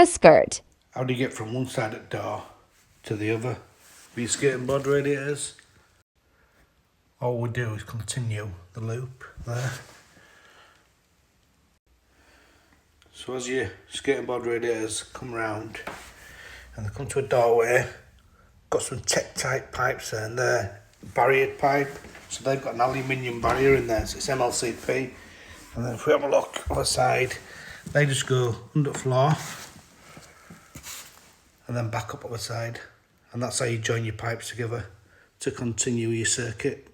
ThermaSkirt. How do you get from one side of the door to the other with your skirting board radiators? All we do is continue the loop there. So as your skirting board radiators come round and they come to a doorway, got some Tech-type pipes there, and they're barriered pipe. So they've got an aluminium barrier in there, so it's MLCP. And then if we have a look on the side, they just go under the floor and then back up on the side. And that's how you join your pipes together to continue your circuit.